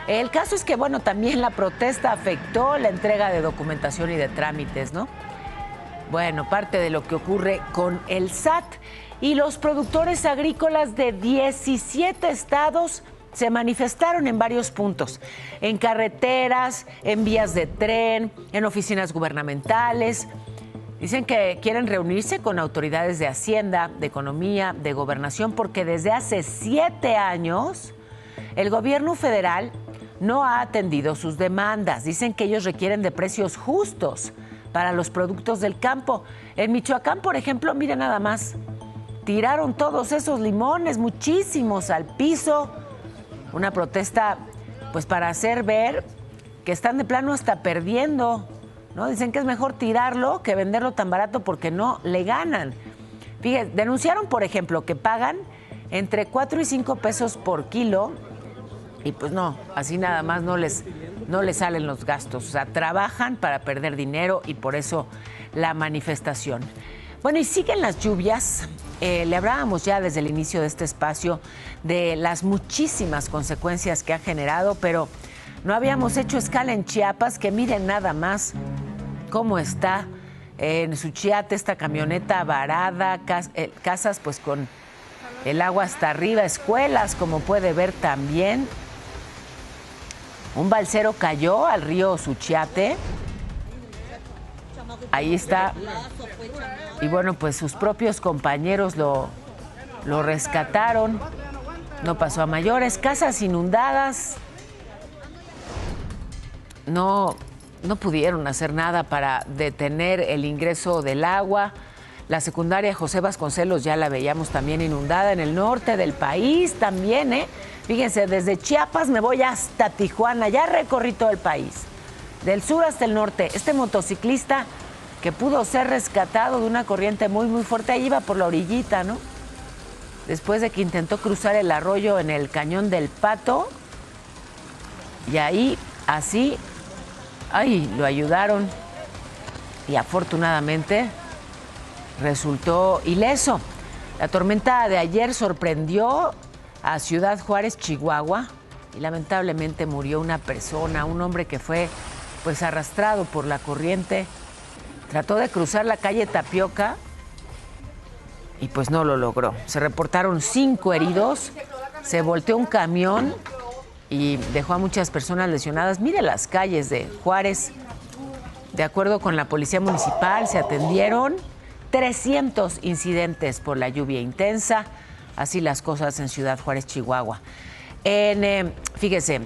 El caso es que, bueno, también la protesta afectó la entrega de documentación y de trámites, ¿no? Bueno, parte de lo que ocurre con el SAT. Y los productores agrícolas de 17 estados se manifestaron en varios puntos, en carreteras, en vías de tren, en oficinas gubernamentales. Dicen que quieren reunirse con autoridades de Hacienda, de Economía, de Gobernación, porque desde hace 7 años el gobierno federal no ha atendido sus demandas. Dicen que ellos requieren de precios justos para los productos del campo. En Michoacán, por ejemplo, miren nada más, tiraron todos esos limones, muchísimos, al piso. Una protesta, pues para hacer ver que están de plano hasta perdiendo, ¿no? Dicen que es mejor tirarlo que venderlo tan barato porque no le ganan. Fíjense, denunciaron, por ejemplo, que pagan entre 4 y 5 pesos por kilo y pues no, así nada más no les salen los gastos. O sea, trabajan para perder dinero y por eso la manifestación. Bueno, y siguen las lluvias. Le hablábamos ya desde el inicio de este espacio de las muchísimas consecuencias que ha generado, pero no habíamos hecho escala en Chiapas, que miren nada más cómo está en Suchiate esta camioneta varada, casas pues con el agua hasta arriba, escuelas como puede ver también. Un balsero cayó al río Suchiate. Ahí está. Y bueno, pues sus propios compañeros lo rescataron. No pasó a mayores. Casas inundadas. No pudieron hacer nada para detener el ingreso del agua. La secundaria José Vasconcelos ya la veíamos también inundada en el norte del país también, ¿eh? Fíjense, desde Chiapas me voy hasta Tijuana, ya recorrí todo el país. Del sur hasta el norte. Este motociclista que pudo ser rescatado de una corriente muy, muy fuerte, ahí iba por la orillita, ¿no? Después de que intentó cruzar el arroyo en el Cañón del Pato. Y ahí, así, lo ayudaron. Y afortunadamente resultó ileso. La tormenta de ayer sorprendió a Ciudad Juárez, Chihuahua, y lamentablemente murió una persona, un hombre que fue pues arrastrado por la corriente. Trató de cruzar la calle Tapioca y pues no lo logró. Se reportaron 5 heridos, se volteó un camión y dejó a muchas personas lesionadas. Mire las calles de Juárez. De acuerdo con la Policía Municipal, se atendieron 300 incidentes por la lluvia intensa. Así las cosas en Ciudad Juárez, Chihuahua. Fíjese,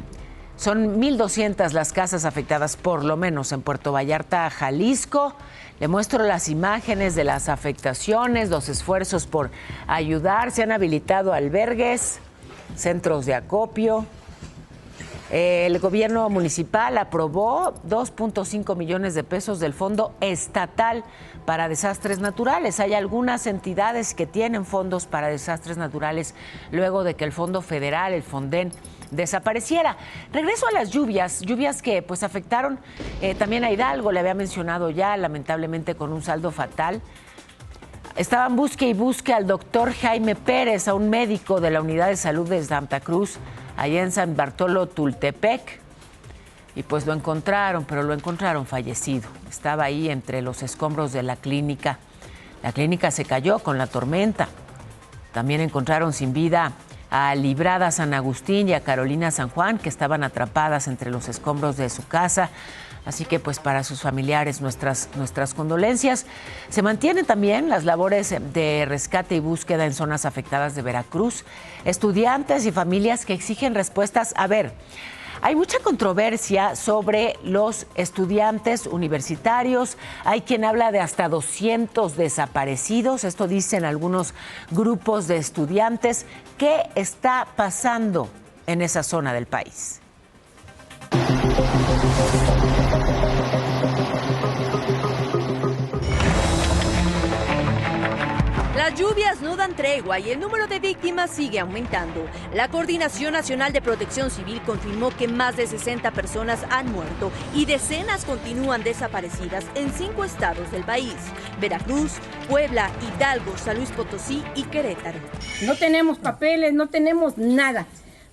son 1,200 las casas afectadas, por lo menos en Puerto Vallarta, Jalisco. Le muestro las imágenes de las afectaciones, los esfuerzos por ayudar. Se han habilitado albergues, centros de acopio. El gobierno municipal aprobó 2.5 millones de pesos del Fondo Estatal para Desastres Naturales. Hay algunas entidades que tienen fondos para desastres naturales luego de que el Fondo Federal, el Fonden, desapareciera. Regreso a las lluvias que pues afectaron también a Hidalgo, le había mencionado ya, lamentablemente con un saldo fatal. Estaban busque y busque al doctor Jaime Pérez, a un médico de la Unidad de Salud de Santa Cruz, allá en San Bartolo, Tultepec, y pues lo encontraron, pero lo encontraron fallecido. Estaba ahí entre los escombros de la clínica. La clínica se cayó con la tormenta. También encontraron sin vida a Librada San Agustín y a Carolina San Juan, que estaban atrapadas entre los escombros de su casa. Así que pues para sus familiares nuestras condolencias. Se mantienen también las labores de rescate y búsqueda en zonas afectadas de Veracruz. Estudiantes y familias que exigen respuestas. A ver, hay mucha controversia sobre los estudiantes universitarios. Hay quien habla de hasta 200 desaparecidos. Esto dicen algunos grupos de estudiantes. ¿Qué está pasando en esa zona del país? Las lluvias no dan tregua y el número de víctimas sigue aumentando. La Coordinación Nacional de Protección Civil confirmó que más de 60 personas han muerto y decenas continúan desaparecidas en 5 estados del país: Veracruz, Puebla, Hidalgo, San Luis Potosí y Querétaro. No tenemos papeles, no tenemos nada.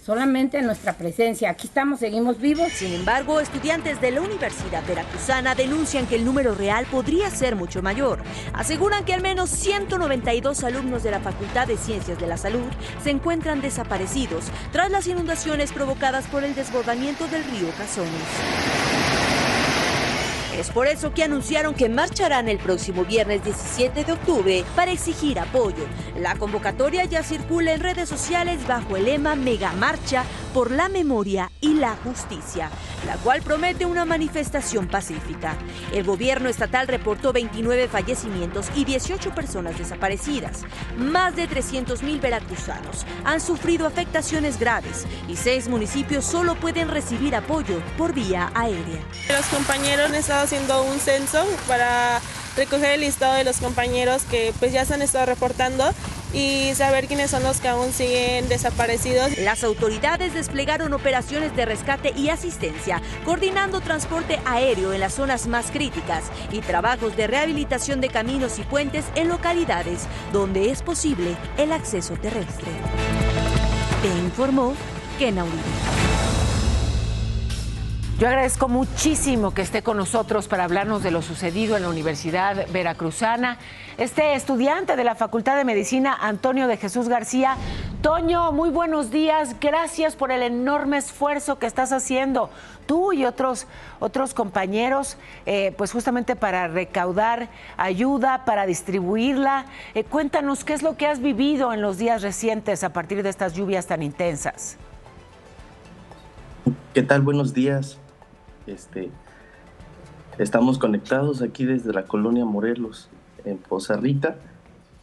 Solamente nuestra presencia. Aquí estamos, seguimos vivos. Sin embargo, estudiantes de la Universidad Veracruzana denuncian que el número real podría ser mucho mayor. Aseguran que al menos 192 alumnos de la Facultad de Ciencias de la Salud se encuentran desaparecidos tras las inundaciones provocadas por el desbordamiento del río Cazones. Es por eso que anunciaron que marcharán el próximo viernes 17 de octubre para exigir apoyo. La convocatoria ya circula en redes sociales bajo el lema Mega Marcha por la Memoria y la Justicia, la cual promete una manifestación pacífica. El gobierno estatal reportó 29 fallecimientos y 18 personas desaparecidas. Más de 300,000 veracruzanos han sufrido afectaciones graves y 6 municipios solo pueden recibir apoyo por vía aérea. Los compañeros han estado haciendo un censo para recoger el listado de los compañeros que pues ya se han estado reportando y saber quiénes son los que aún siguen desaparecidos. Las autoridades desplegaron operaciones de rescate y asistencia, coordinando transporte aéreo en las zonas más críticas y trabajos de rehabilitación de caminos y puentes en localidades donde es posible el acceso terrestre. Te informó Kena Uribe. Yo agradezco muchísimo que esté con nosotros para hablarnos de lo sucedido en la Universidad Veracruzana. Este estudiante de la Facultad de Medicina, Antonio de Jesús García. Toño, muy buenos días. Gracias por el enorme esfuerzo que estás haciendo tú y otros compañeros, pues justamente para recaudar ayuda, para distribuirla. Cuéntanos qué es lo que has vivido en los días recientes a partir de estas lluvias tan intensas. ¿Qué tal? Buenos días. Estamos conectados aquí desde la colonia Morelos, en Poza Rica.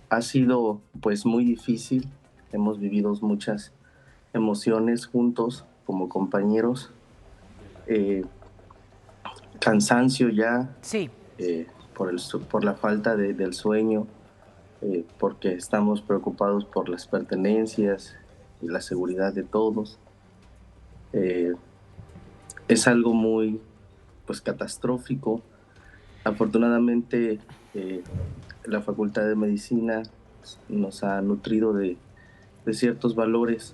Ha sido pues muy difícil, hemos vivido muchas emociones juntos como compañeros, cansancio ya, sí. Por la falta del sueño, porque estamos preocupados por las pertenencias y la seguridad de todos. Es algo muy pues catastrófico. Afortunadamente la Facultad de Medicina nos ha nutrido de ciertos valores.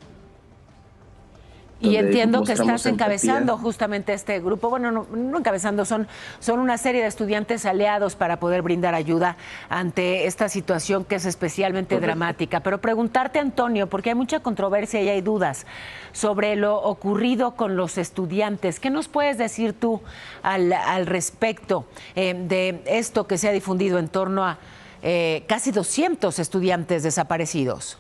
Y entiendo que estás encabezando justamente este grupo, bueno, no encabezando, son una serie de estudiantes aliados para poder brindar ayuda ante esta situación que es especialmente dramática. Pero preguntarte, Antonio, porque hay mucha controversia y hay dudas sobre lo ocurrido con los estudiantes. ¿Qué nos puedes decir tú al respecto de esto que se ha difundido en torno a casi 200 estudiantes desaparecidos?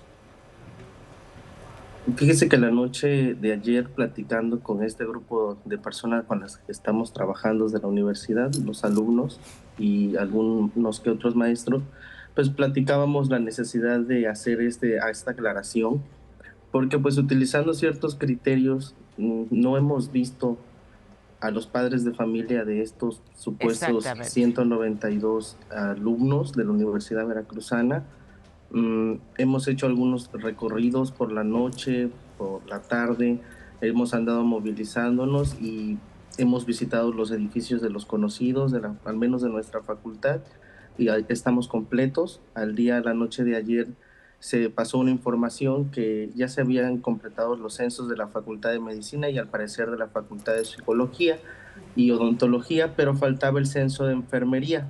Fíjese que la noche de ayer, platicando con este grupo de personas con las que estamos trabajando desde la universidad, los alumnos y algunos que otros maestros, pues platicábamos la necesidad de hacer esta aclaración, porque pues utilizando ciertos criterios no hemos visto a los padres de familia de estos supuestos 192 alumnos de la Universidad Veracruzana. Hemos hecho algunos recorridos por la noche, por la tarde, hemos andado movilizándonos y hemos visitado los edificios de los conocidos, al menos de nuestra facultad, y estamos completos. La noche de ayer se pasó una información que ya se habían completado los censos de la Facultad de Medicina y al parecer de la Facultad de Psicología y Odontología, pero faltaba el censo de Enfermería.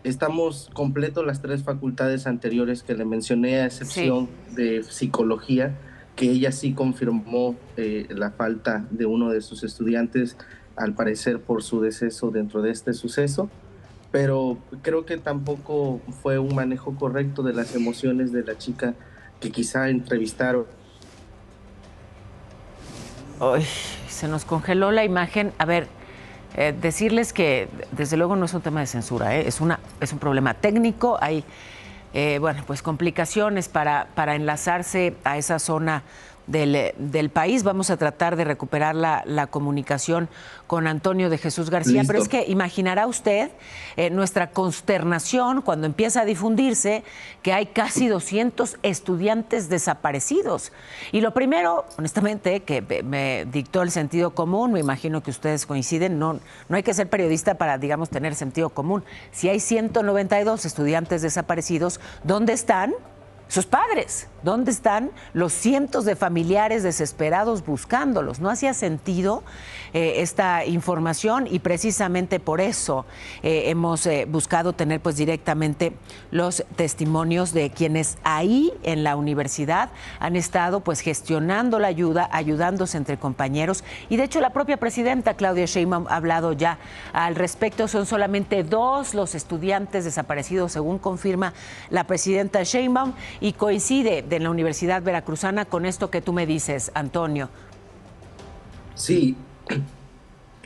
Estamos completos las 3 facultades anteriores que le mencioné, a excepción de Psicología, que ella sí confirmó la falta de uno de sus estudiantes al parecer por su deceso dentro de este suceso, pero creo que tampoco fue un manejo correcto de las emociones de la chica que quizá entrevistaron. Uy, se nos congeló la imagen. A ver, decirles que desde luego no es un tema de censura, es un problema técnico. Hay bueno, pues complicaciones para enlazarse a esa zona del país. Vamos a tratar de recuperar la comunicación con Antonio de Jesús García. Listo. Pero es que imaginará usted nuestra consternación cuando empieza a difundirse que hay casi 200 estudiantes desaparecidos. Y lo primero, honestamente, que me dictó el sentido común, me imagino que ustedes coinciden, no hay que ser periodista para, digamos, tener sentido común. Si hay 192 estudiantes desaparecidos, ¿dónde están sus padres? ¿Dónde están los cientos de familiares desesperados buscándolos? No hacía sentido esta información y precisamente por eso hemos buscado tener pues directamente los testimonios de quienes ahí en la universidad han estado pues gestionando la ayuda, ayudándose entre compañeros, y de hecho la propia presidenta Claudia Sheinbaum ha hablado ya al respecto. Son solamente 2 los estudiantes desaparecidos, según confirma la presidenta Sheinbaum, y coincide de la Universidad Veracruzana con esto que tú me dices, Antonio. Sí,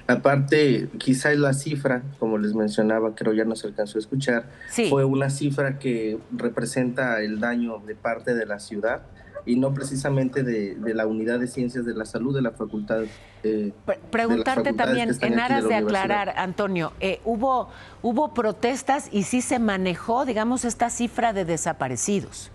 aparte, quizá es la cifra, como les mencionaba, creo ya no se alcanzó a escuchar, sí, fue una cifra que representa el daño de parte de la ciudad y no precisamente de la Unidad de Ciencias de la Salud de la Facultad. Preguntarte también, en aras de aclarar, Antonio, hubo protestas y sí se manejó, digamos, esta cifra de desaparecidos.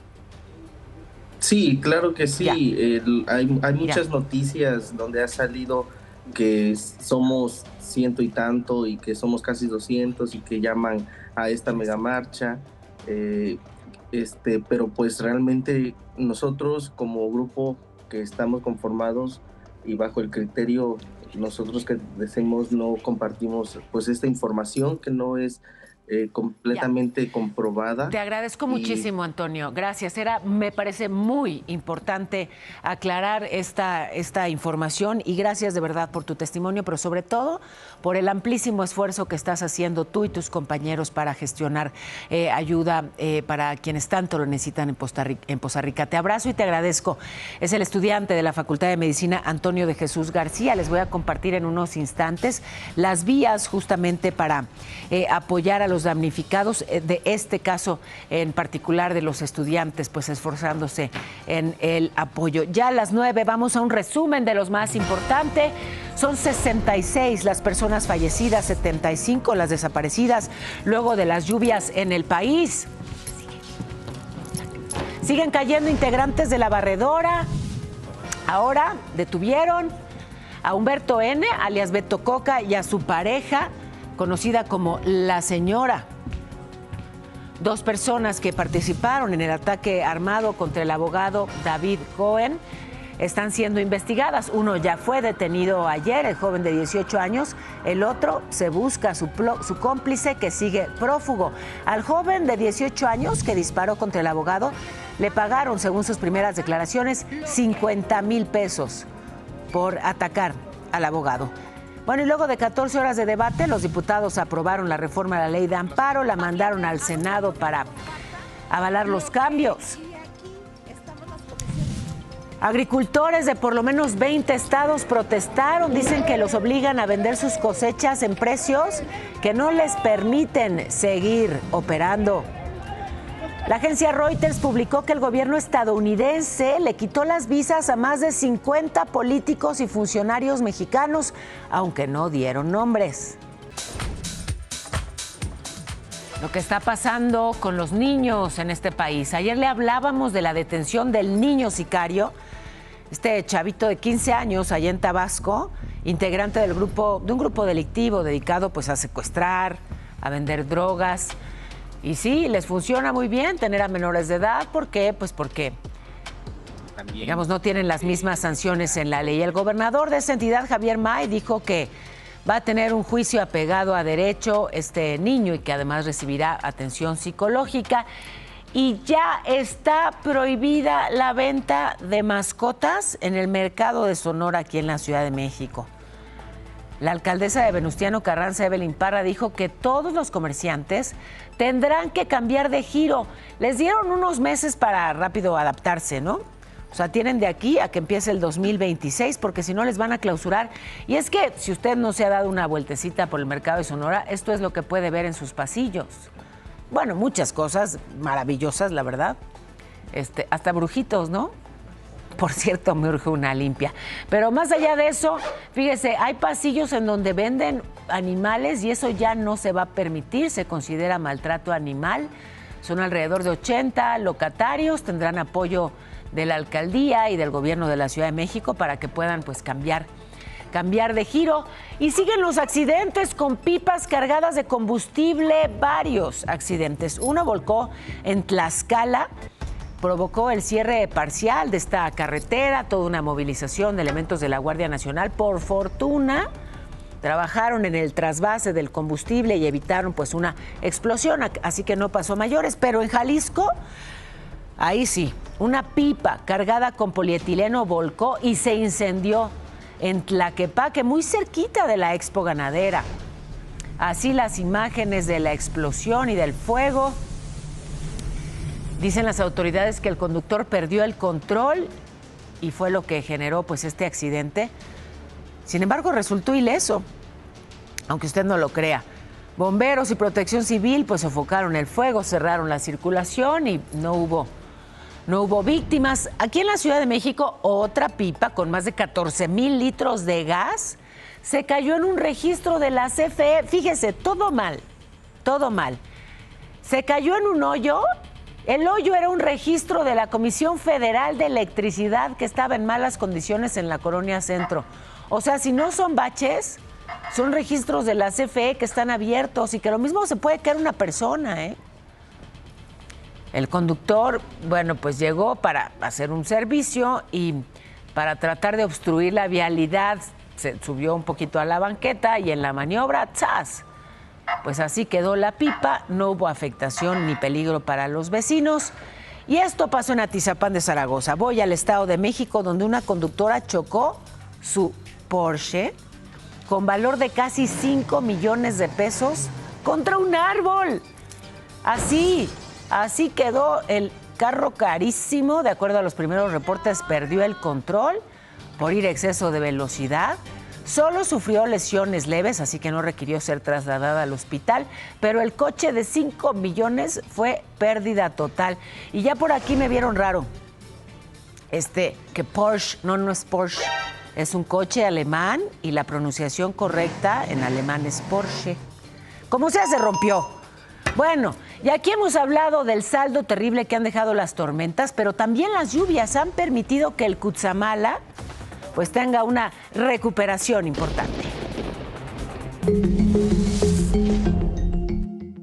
Sí, claro que sí. Hay muchas noticias donde ha salido que somos 100 y tanto y que somos casi 200 y que llaman a esta megamarcha. Pero pues realmente nosotros como grupo que estamos conformados y bajo el criterio nosotros que decimos no compartimos pues esta información que no es completamente comprobada. Te agradezco muchísimo, Antonio. Gracias. Me parece muy importante aclarar esta información y gracias de verdad por tu testimonio, pero sobre todo por el amplísimo esfuerzo que estás haciendo tú y tus compañeros para gestionar ayuda para quienes tanto lo necesitan en Poza Rica. Te abrazo y te agradezco. Es el estudiante de la Facultad de Medicina, Antonio de Jesús García. Les voy a compartir en unos instantes las vías justamente para apoyar a los damnificados de este caso en particular de los estudiantes, pues esforzándose en el apoyo. Ya a las 9 vamos a un resumen de los más importantes. Son 66 las personas fallecidas, 75 las desaparecidas luego de las lluvias en el país. Siguen cayendo integrantes de la barredora. Ahora detuvieron a Humberto N., alias Beto Coca, y a su pareja, conocida como La Señora. 2 personas que participaron en el ataque armado contra el abogado David Cohen están siendo investigadas. Uno ya fue detenido ayer, el joven de 18 años. El otro se busca su cómplice, que sigue prófugo. Al joven de 18 años que disparó contra el abogado le pagaron, según sus primeras declaraciones, 50,000 pesos por atacar al abogado. Bueno, y luego de 14 horas de debate, los diputados aprobaron la reforma a la ley de amparo, la mandaron al Senado para avalar los cambios. Agricultores de por lo menos 20 estados protestaron, dicen que los obligan a vender sus cosechas en precios que no les permiten seguir operando. La agencia Reuters publicó que el gobierno estadounidense le quitó las visas a más de 50 políticos y funcionarios mexicanos, aunque no dieron nombres. Lo que está pasando con los niños en este país. Ayer le hablábamos de la detención del niño sicario, este chavito de 15 años allá en Tabasco, integrante de un grupo delictivo dedicado pues a secuestrar, a vender drogas. Y sí, les funciona muy bien tener a menores de edad. ¿Por qué? Pues porque, digamos, no tienen las mismas sanciones en la ley. El gobernador de esa entidad, Javier May, dijo que va a tener un juicio apegado a derecho este niño y que además recibirá atención psicológica. Y ya está prohibida la venta de mascotas en el mercado de Sonora, aquí en la Ciudad de México. La alcaldesa de Venustiano Carranza, Evelyn Parra, dijo que todos los comerciantes tendrán que cambiar de giro. Les dieron unos meses para rápido adaptarse, ¿no? O sea, tienen de aquí a que empiece el 2026, porque si no les van a clausurar. Y es que si usted no se ha dado una vueltecita por el mercado de Sonora, esto es lo que puede ver en sus pasillos. Bueno, muchas cosas maravillosas, la verdad. Hasta brujitos, ¿no? Por cierto, me urge una limpia. Pero más allá de eso, fíjese, hay pasillos en donde venden animales y eso ya no se va a permitir, se considera maltrato animal. Son alrededor de 80 locatarios, tendrán apoyo de la alcaldía y del gobierno de la Ciudad de México para que puedan pues cambiar de giro. Y siguen los accidentes con pipas cargadas de combustible, varios accidentes. Uno volcó en Tlaxcala, provocó el cierre parcial de esta carretera, toda una movilización de elementos de la Guardia Nacional. Por fortuna, trabajaron en el trasvase del combustible y evitaron pues una explosión, así que no pasó a mayores. Pero en Jalisco, ahí sí, una pipa cargada con polietileno volcó y se incendió en Tlaquepaque, muy cerquita de la Expo Ganadera. Así las imágenes de la explosión y del fuego. Dicen las autoridades que el conductor perdió el control y fue lo que generó pues este accidente. Sin embargo, resultó ileso, aunque usted no lo crea. Bomberos y Protección Civil pues sofocaron el fuego, cerraron la circulación y no hubo víctimas. Aquí en la Ciudad de México, otra pipa con más de 14,000 litros de gas se cayó en un registro de la CFE. Fíjese, todo mal. Se cayó en un hoyo. El hoyo era un registro de la Comisión Federal de Electricidad que estaba en malas condiciones en la Colonia Centro. O sea, si no son baches, son registros de la CFE que están abiertos y que lo mismo se puede caer una persona, ¿eh? El conductor, bueno, pues llegó para hacer un servicio y para tratar de obstruir la vialidad se subió un poquito a la banqueta y en la maniobra, ¡zas! Pues así quedó la pipa, no hubo afectación ni peligro para los vecinos. Y esto pasó en Atizapán de Zaragoza. Voy al Estado de México, donde una conductora chocó su Porsche con valor de casi 5 millones de pesos contra un árbol. Así quedó el carro carísimo. De acuerdo a los primeros reportes, perdió el control por ir a exceso de velocidad. Solo sufrió lesiones leves, así que no requirió ser trasladada al hospital, pero el coche de 5 millones fue pérdida total. Y ya por aquí me vieron raro. Que Porsche, no es Porsche, es un coche alemán y la pronunciación correcta en alemán es Porsche. Como sea, se rompió. Bueno, y aquí hemos hablado del saldo terrible que han dejado las tormentas, pero también las lluvias han permitido que el Cutzamala pues tenga una recuperación importante.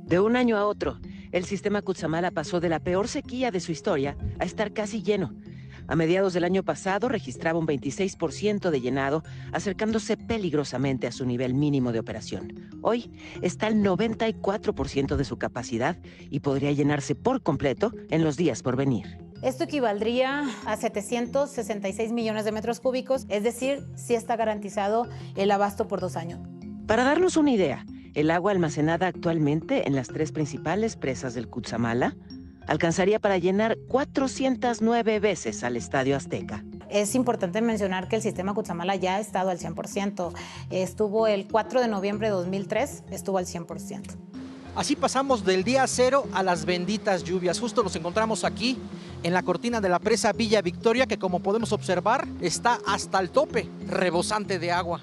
De un año a otro, el sistema Cutzamala pasó de la peor sequía de su historia a estar casi lleno. A mediados del año pasado registraba un 26% de llenado, acercándose peligrosamente a su nivel mínimo de operación. Hoy está al 94% de su capacidad y podría llenarse por completo en los días por venir. Esto equivaldría a 766 millones de metros cúbicos, es decir, sí está garantizado el abasto por 2 años. Para darnos una idea, el agua almacenada actualmente en las 3 principales presas del Cutzamala alcanzaría para llenar 409 veces al Estadio Azteca. Es importante mencionar que el sistema Cutzamala ya ha estado al 100%. Estuvo el 4 de noviembre de 2003, estuvo al 100%. Así pasamos del día cero a las benditas lluvias. Justo nos encontramos aquí en la cortina de la presa Villa Victoria, que como podemos observar está hasta el tope, rebosante de agua.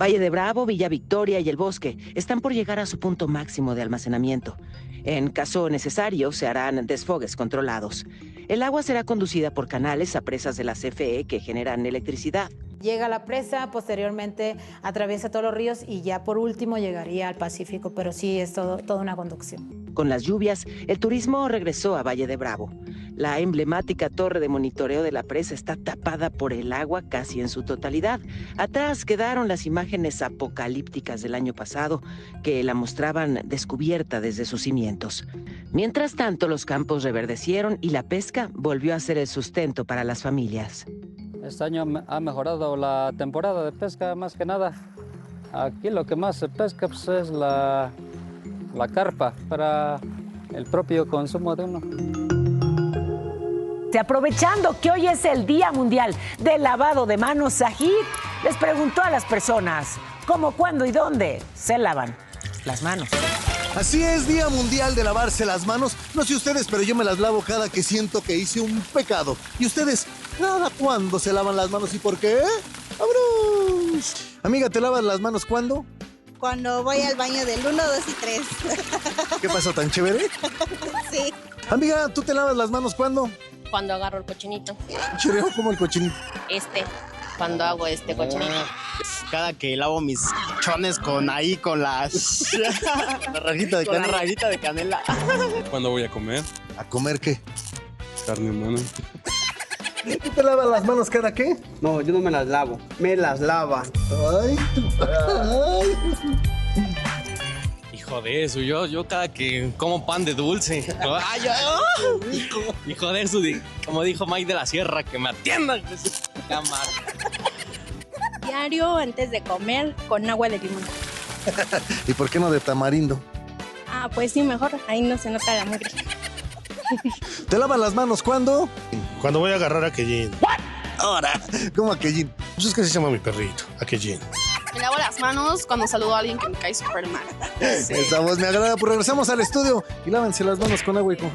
Valle de Bravo, Villa Victoria y El Bosque están por llegar a su punto máximo de almacenamiento. En caso necesario, se harán desfogues controlados. El agua será conducida por canales a presas de la CFE que generan electricidad. Llega a la presa, posteriormente atraviesa todos los ríos y ya por último llegaría al Pacífico, pero sí es toda una conducción. Con las lluvias, el turismo regresó a Valle de Bravo. La emblemática torre de monitoreo de la presa está tapada por el agua casi en su totalidad. Atrás quedaron las imágenes apocalípticas del año pasado que la mostraban descubierta desde sus cimientos. Mientras tanto, los campos reverdecieron y la pesca volvió a ser el sustento para las familias. Este año ha mejorado la temporada de pesca, más que nada. Aquí lo que más se pesca pues, es la carpa para el propio consumo de uno. Aprovechando que hoy es el Día Mundial del Lavado de Manos, Sajid les preguntó a las personas cómo, cuándo y dónde se lavan las manos. Así es, Día Mundial de lavarse las manos. No sé ustedes, pero yo me las lavo cada que siento que hice un pecado. ¿Y ustedes, cada cuándo se lavan las manos y por qué? ¡Vámonos! Amiga, ¿te lavas las manos cuándo? Cuando voy al baño del 1, 2 y 3. ¿Qué pasó, tan chévere? Sí. Amiga, ¿tú te lavas las manos cuándo? Cuando agarro el cochinito. Chévere, ¿cómo el cochinito? Cuando hago cochinito. Cada que lavo mis chones con la rajita de canela. La rajita de canela. ¿Cuándo voy a comer? ¿A comer qué? Carne humana. ¿Tú te lavas las manos cada qué? No, yo no me las lavo. Me las lava. Ay. Hijo de eso, yo cada que como pan de dulce. Ay, hijo de eso, como dijo Mike de la Sierra, que me atiendan. Diario antes de comer con agua de limón. ¿Y por qué no de tamarindo? Ah, pues sí, mejor. Ahí no se nota la mugre. ¿Te lavas las manos cuándo? Cuando voy a agarrar a Kellín. Ahora, ¿cómo a Kellín? Pues es que así se llama mi perrito, a Kellín. Me lavo las manos cuando saludo a alguien que me cae súper mal. Sí. Esa voz me agrada. Pues regresamos al estudio y lávense las manos con agua y con...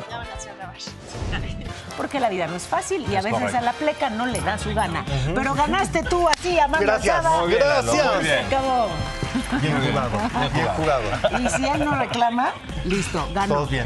Porque la vida no es fácil y a veces a la pleca no le da su gana. Pero ganaste tú así, Amanda. Gracias. Muy bien, gracias. Muy bien. Se acabó. Bien jugado. Bien jugado. Y si él no reclama, listo, ganó. Todos bien.